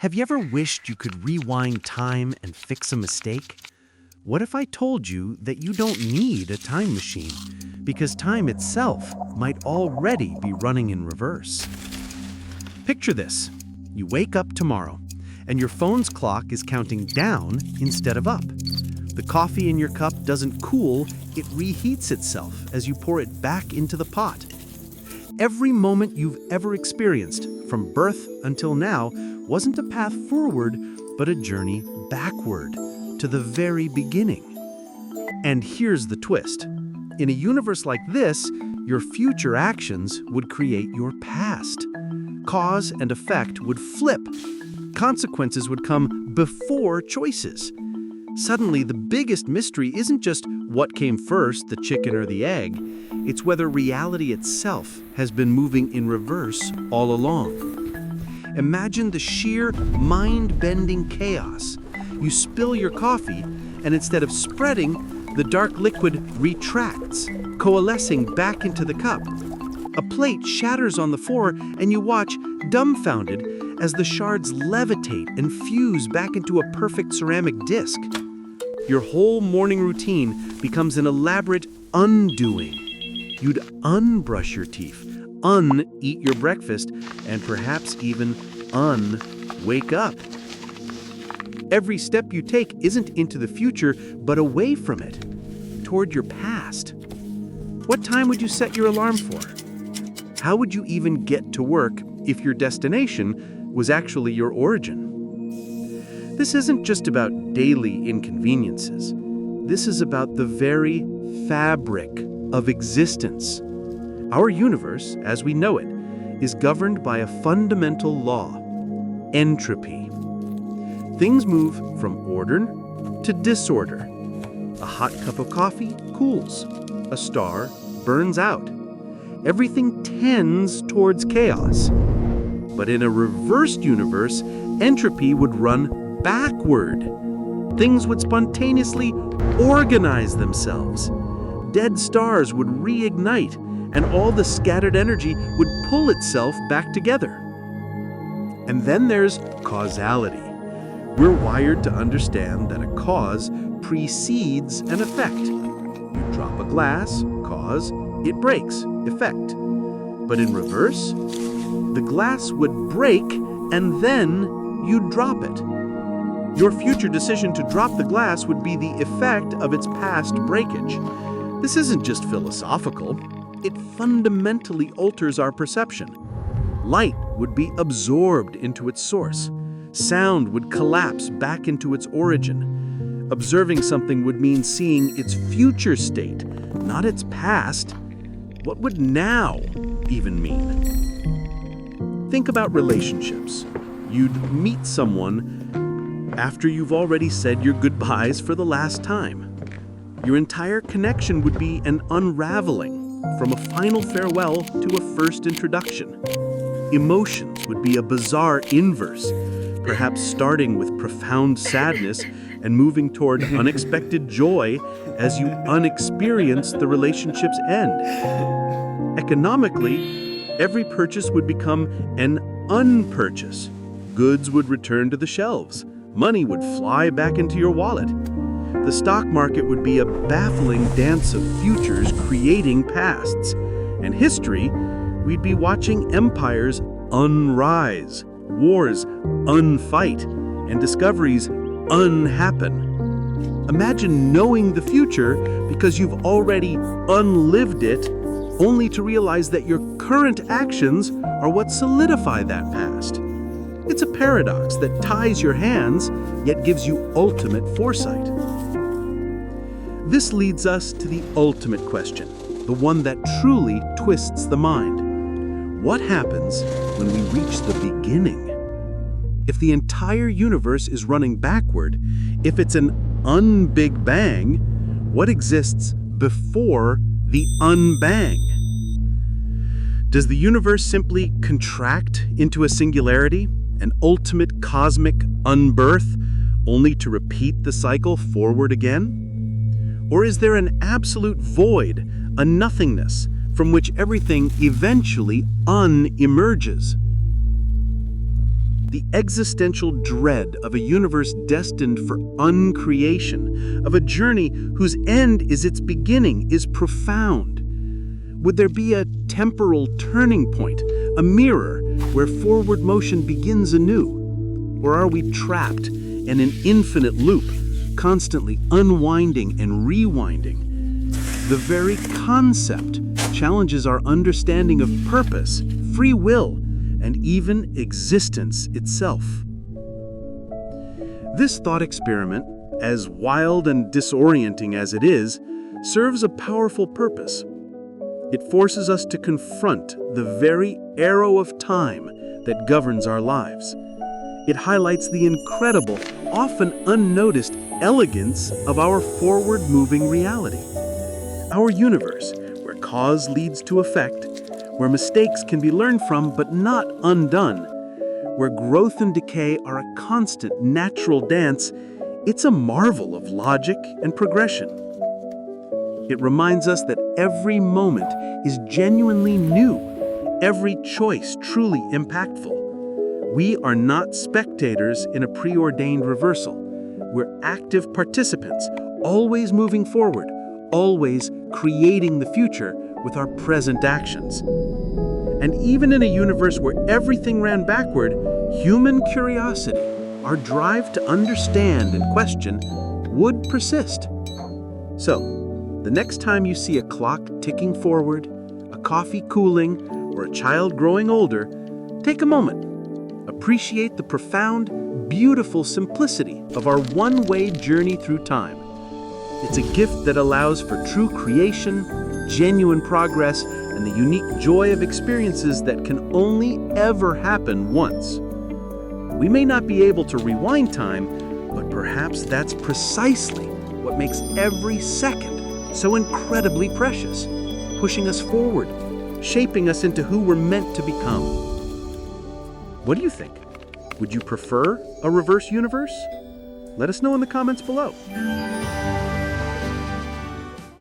Have you ever wished you could rewind time and fix a mistake? What if I told you that you don't need a time machine, because time itself might already be running in reverse? Picture this. You wake up tomorrow, and your phone's clock is counting down instead of up. The coffee in your cup doesn't cool, it reheats itself as you pour it back into the pot. Every moment you've ever experienced, from birth until now, wasn't a path forward, but a journey backward, to the very beginning. And here's the twist. In a universe like this, your future actions would create your past. Cause and effect would flip. Consequences would come before choices. Suddenly, the biggest mystery isn't just what came first, the chicken or the egg. It's whether reality itself has been moving in reverse all along. Imagine the sheer mind-bending chaos. You spill your coffee, and instead of spreading, the dark liquid retracts, coalescing back into the cup. A plate shatters on the floor, and you watch, dumbfounded, as the shards levitate and fuse back into a perfect ceramic disc. Your whole morning routine becomes an elaborate undoing. You'd unbrush your teeth, eat your breakfast, and perhaps even wake up. Every step you take isn't into the future, but away from it, toward your past. What time would you set your alarm for? How would you even get to work if your destination was actually your origin? This isn't just about daily inconveniences. This is about the very fabric of existence. Our universe, as we know it, is governed by a fundamental law: entropy. Things move from order to disorder. A hot cup of coffee cools. A star burns out. Everything tends towards chaos. But in a reversed universe, entropy would run backward. Things would spontaneously organize themselves. Dead stars would reignite, and all the scattered energy would pull itself back together. And then there's causality. We're wired to understand that a cause precedes an effect. You drop a glass, cause, it breaks, effect. But in reverse, the glass would break and then you'd drop it. Your future decision to drop the glass would be the effect of its past breakage. This isn't just philosophical. It fundamentally alters our perception. Light would be absorbed into its source. Sound would collapse back into its origin. Observing something would mean seeing its future state, not its past. What would now even mean? Think about relationships. You'd meet someone after you've already said your goodbyes for the last time. Your entire connection would be an unraveling, from a final farewell to a first introduction. Emotions would be a bizarre inverse, perhaps starting with profound sadness and moving toward unexpected joy as you unexperience the relationship's end. Economically, every purchase would become an unpurchase. Goods would return to the shelves. Money would fly back into your wallet. The stock market would be a baffling dance of futures creating pasts. And history, we'd be watching empires unrise, wars unfight, and discoveries unhappen. Imagine knowing the future because you've already unlived it, only to realize that your current actions are what solidify that past. It's a paradox that ties your hands, yet gives you ultimate foresight. This leads us to the ultimate question, the one that truly twists the mind. What happens when we reach the beginning? If the entire universe is running backward, if it's an unbig bang, what exists before the unbang? Does the universe simply contract into a singularity, an ultimate cosmic unbirth, only to repeat the cycle forward again? Or is there an absolute void, a nothingness, from which everything eventually unemerges? the existential dread of a universe destined for uncreation, of a journey whose end is its beginning, is profound. Would there be a temporal turning point, a mirror where forward motion begins anew? Or are we trapped in an infinite loop, constantly unwinding and rewinding? The very concept challenges our understanding of purpose, free will, and even existence itself. This thought experiment, as wild and disorienting as it is, serves a powerful purpose. It forces us to confront the very arrow of time that governs our lives. It highlights the incredible, often unnoticed elegance of our forward-moving reality. Our universe, where cause leads to effect, where mistakes can be learned from but not undone, where growth and decay are a constant natural dance, it's a marvel of logic and progression. It reminds us that every moment is genuinely new, every choice truly impactful. We are not spectators in a preordained reversal. We're active participants, always moving forward, always creating the future with our present actions. And even in a universe where everything ran backward, human curiosity, our drive to understand and question, would persist. So, the next time you see a clock ticking forward, a coffee cooling, or a child growing older, take a moment. Appreciate the profound, beautiful simplicity of our one-way journey through time. It's a gift that allows for true creation, genuine progress, and the unique joy of experiences that can only ever happen once. We may not be able to rewind time, but perhaps that's precisely what makes every second so incredibly precious, pushing us forward, shaping us into who we're meant to become. What do you think? Would you prefer a reverse universe? Let us know in the comments below.